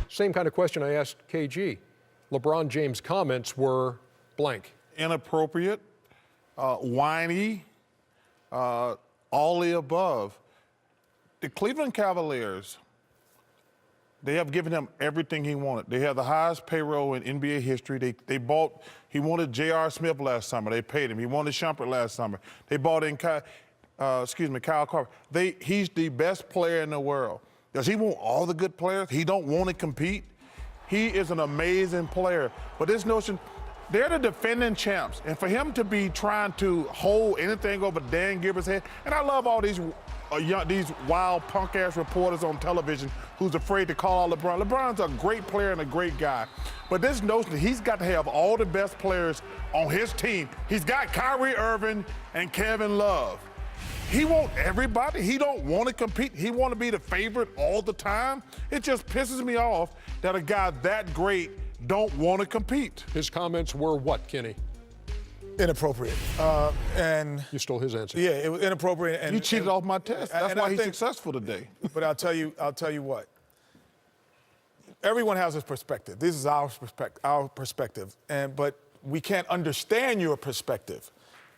Same kind of question I asked KG. LeBron James' comments were blank. Inappropriate, whiny, all the above. The Cleveland Cavaliers, they have given him everything he wanted. They have the highest payroll in NBA history. He wanted J.R. Smith last summer. They paid him. He wanted Shumpert last summer. They bought in Kyle Korver. He's the best player in the world. Does he want all the good players? He don't want to compete? He is an amazing player. But this notion, they're the defending champs. And for him to be trying to hold anything over Dan Gilbert's head, and I love all these wild punk-ass reporters on television who's afraid to call out LeBron. LeBron's a great player and a great guy. But this notion that he's got to have all the best players on his team. He's got Kyrie Irving and Kevin Love. He wants everybody. He don't want to compete. He want to be the favorite all the time. It just pisses me off that a guy that great don't want to compete. His comments were what, Kenny? Inappropriate. And you stole his answer. Yeah, it was inappropriate. And you cheated off my test. That's why he's successful today. But I'll tell you what. Everyone has his perspective. This is our perspective. But we can't understand your perspective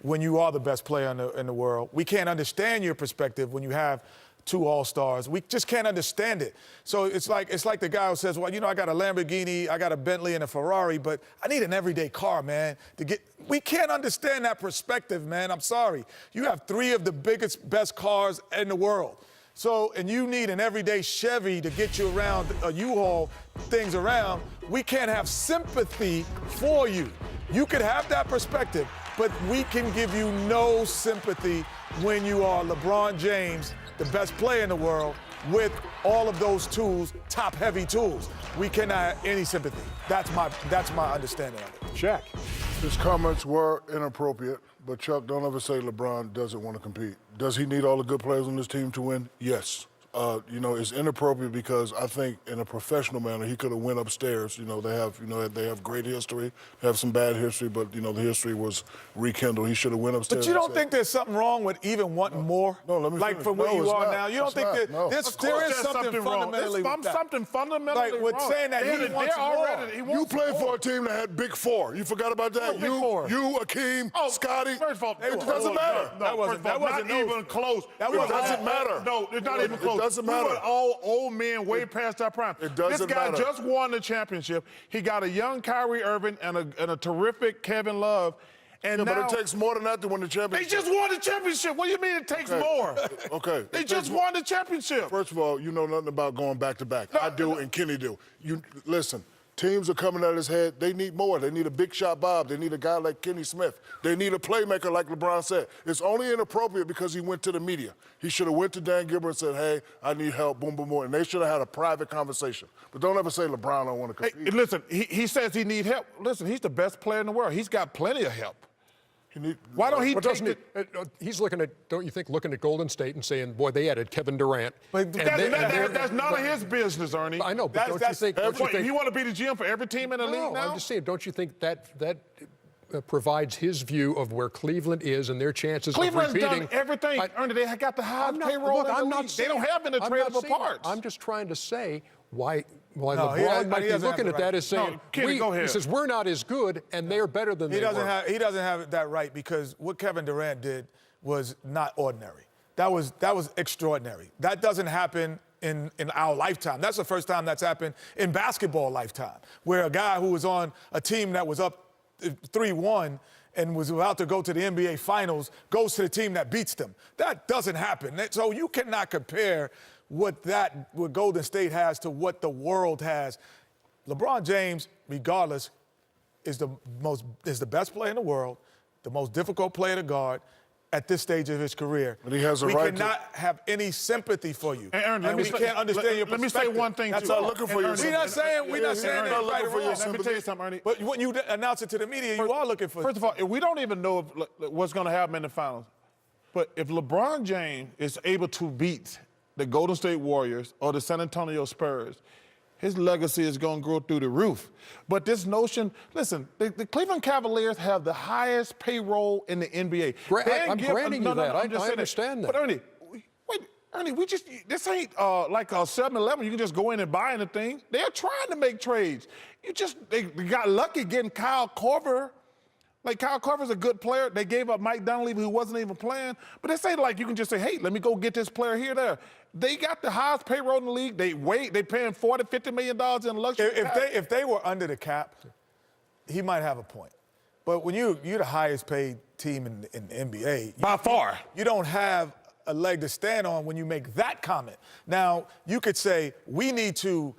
when you are the best player in the world. We can't understand your perspective when you have 2 All-Stars. We just can't understand it. So it's like the guy who says, well, you know, I got a Lamborghini, I got a Bentley and a Ferrari, but I need an everyday car, man, to get. We can't understand that perspective, man. I'm sorry. You have 3 of the best cars in the world. So, and you need an everyday Chevy to get you around, a U-Haul things around. We can't have sympathy for you. You could have that perspective, but we can give you no sympathy when you are LeBron James, the best player in the world, with all of those tools, top-heavy tools. We cannot have any sympathy. That's my understanding of it. Shaq. His comments were inappropriate, but Chuck, don't ever say LeBron doesn't want to compete. Does he need all the good players on his team to win? Yes. You know, it's inappropriate because I think in a professional manner he could have went upstairs. You know, they have great history, they have some bad history, but you know the history was rekindled. He should have went upstairs. But you don't think there's something wrong with even wanting more? No, let me like finish. from where you are not. now. You don't think that there is something fundamentally wrong. Something fundamentally like with wrong. Saying that he wants more. You played for a team that had Big Four. You forgot about that. You, Akeem, Scotty. First of all, it doesn't matter. That wasn't even close. It doesn't matter. No, it's not even close. It doesn't matter. We were all old men way past our prime. It doesn't matter. This guy just won the championship. He got a young Kyrie Irving and a terrific Kevin Love. And but it takes more than that to win the championship. They just won the championship. What do you mean it takes more? Okay. They just won the championship. First of all, you know nothing about going back-to-back. I do, and Kenny do. Listen, teams are coming at his head. They need more. They need a big shot Bob. They need a guy like Kenny Smith. They need a playmaker like LeBron said. It's only inappropriate because he went to the media. He should have went to Dan Gilbert and said, hey, I need help, boom, boom, boom. And they should have had a private conversation. But don't ever say LeBron don't want to compete. Hey, listen, he says he needs help. Listen, he's the best player in the world. He's got plenty of help. Why don't he take it? He's looking at, don't you think, looking at Golden State and saying, boy, they added Kevin Durant. But that's none of his business, Ernie. I know, but don't you think... You want to be the GM for every team in the league now? I'm just saying, don't you think that provides his view of where Cleveland is and their chances of repeating... Cleveland's done everything. Ernie, they got the highest payroll in the league. They don't have any tradable parts. I'm just trying to say why LeBron might be looking at that as saying, Kenny, go ahead. He says, we're not as good, and they're better than they were. He doesn't have that right because what Kevin Durant did was not ordinary. That was extraordinary. That doesn't happen in our lifetime. That's the first time that's happened in basketball lifetime, where a guy who was on a team that was up 3-1 and was about to go to the NBA Finals goes to the team that beats them. That doesn't happen. So you cannot compare what Golden State has to what the world has. LeBron James, regardless, is the best player in the world, the most difficult player to guard at this stage of his career. But he has a right to... We cannot have any sympathy for you. And Aaron, we can't understand your perspective. Let me say one thing, That's not looking for your sympathy. We're not saying that right or wrong. Let me tell you something, Ernie. But when you announce it to the media, you are looking for... First of all, we don't even know what's going to happen in the finals. But if LeBron James is able to beat the Golden State Warriors or the San Antonio Spurs, his legacy is going to grow through the roof. But this notion, listen, the Cleveland Cavaliers have the highest payroll in the NBA. I'm granting you that. I understand that. But Ernie, wait, Ernie, this ain't like a 7-Eleven. You can just go in and buy anything. They're trying to make trades. They got lucky getting Kyle Korver. Like, Kyle Korver's a good player. They gave up Mike Dunleavy, who wasn't even playing. But this ain't like you can just say, hey, let me go get this player here, there. They got the highest payroll in the league. They paying $40, $50 million in luxury. If they were under the cap, he might have a point. But when you're the highest paid team in the NBA. By far. You don't have a leg to stand on when you make that comment. Now, you could say, we need to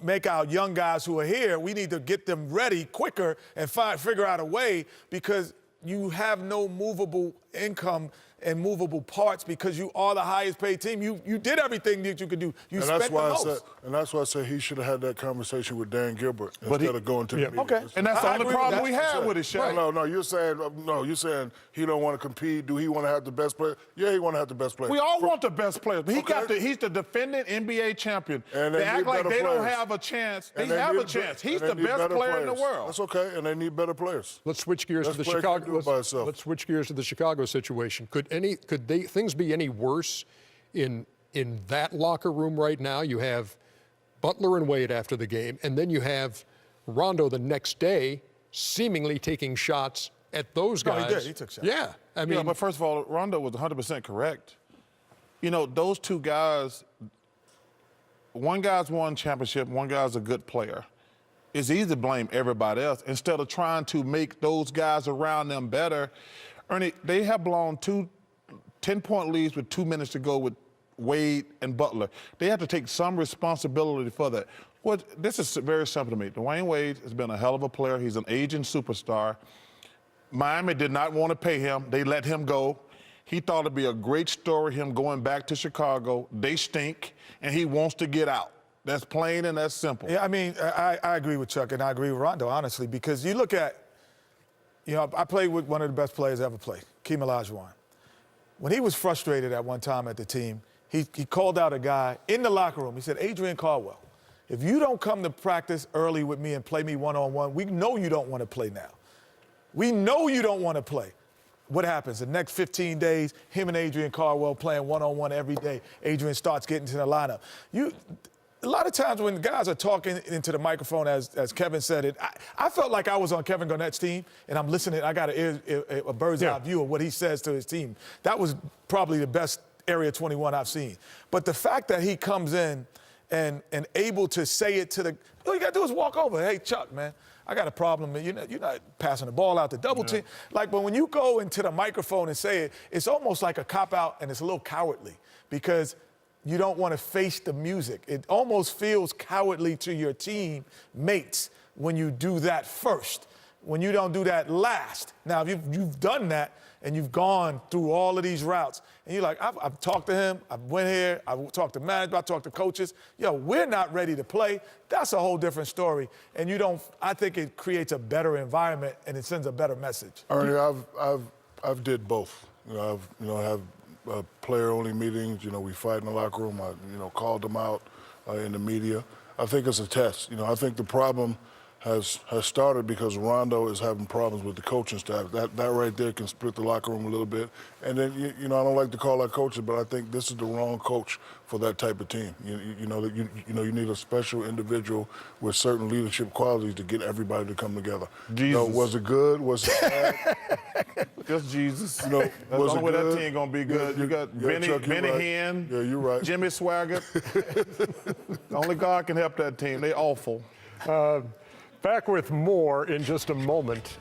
make our young guys who are here, we need to get them ready quicker and figure out a way, because you have no movable income and movable parts because you are the highest paid team. You did everything that you could do. You spent the most. And that's why I said he should have had that conversation with Dan Gilbert instead of going to the media. Okay. And that's the only problem we have with it, Shaq. No, you're saying he don't want to compete. Do he want to have the best player? Yeah, he want to have the best player. We all want the best players. But he's the defending NBA champion. And they act like they players. don't have a chance. They have a chance. He's the best player in the world. That's okay, and they need better players. Let's switch gears to the Chicago. Let's switch gears to the Chicago situation. Could things be any worse in that locker room right now? You have Butler and Wade after the game, and then you have Rondo the next day seemingly taking shots at those guys. No, he did. He took shots. Yeah, I mean, but first of all, Rondo was 100% correct. You know, those two guys, one guy's won championship, one guy's a good player. It's easy to blame everybody else instead of trying to make those guys around them better. Ernie, they have blown 2 10-point leads with 2 minutes to go with Wade and Butler. They have to take some responsibility for that. This is very simple to me. Dwayne Wade has been a hell of a player. He's an aging superstar. Miami did not want to pay him. They let him go. He thought it'd be a great story, him going back to Chicago. They stink, and he wants to get out. That's plain and that's simple. Yeah, I mean, I agree with Chuck, and I agree with Rondo, honestly, because you look at, I played with one of the best players ever played, Hakeem Olajuwon. When he was frustrated at one time at the team, he called out a guy in the locker room. He said, Adrian Caldwell, if you don't come to practice early with me and play me one-on-one, we know you don't want to play now. We know you don't want to play. What happens? The next 15 days, him and Adrian Caldwell playing one-on-one every day. Adrian starts getting to the lineup. A lot of times when guys are talking into the microphone, as Kevin said it, I felt like I was on Kevin Garnett's team, and I'm listening. I got a bird's-eye view of what he says to his team. That was probably the best Area 21 I've seen. But the fact that he comes in and able to say it to all you got to do is walk over. Hey, Chuck, man, I got a problem. You're not passing the ball out to double team. But when you go into the microphone and say it, it's almost like a cop-out, and it's a little cowardly because you don't want to face the music. It almost feels cowardly to your team mates when you do that first, when you don't do that last. Now, if you've done that and you've gone through all of these routes, and you're like, I've talked to him, I went here, I've talked to management, I've talked to coaches. We're not ready to play. That's a whole different story. And I think it creates a better environment and it sends a better message. Ernie, I've did both. Have player-only meetings. We fight in the locker room. I, called them out in the media. I think it's a test. I think the problem has started because Rondo is having problems with the coaching staff. That right there can split the locker room a little bit. And then, I don't like to call that coaching, but I think this is the wrong coach for that type of team. You need a special individual with certain leadership qualities to get everybody to come together. Jesus. Was it good? Was it bad? Just Jesus. That's the only way that team gonna be good. Yeah, you got Benny Chuck, Benny right. Hinn. Yeah, you're right. Jimmy Swaggart. Only God can help that team. They awful. back with more in just a moment.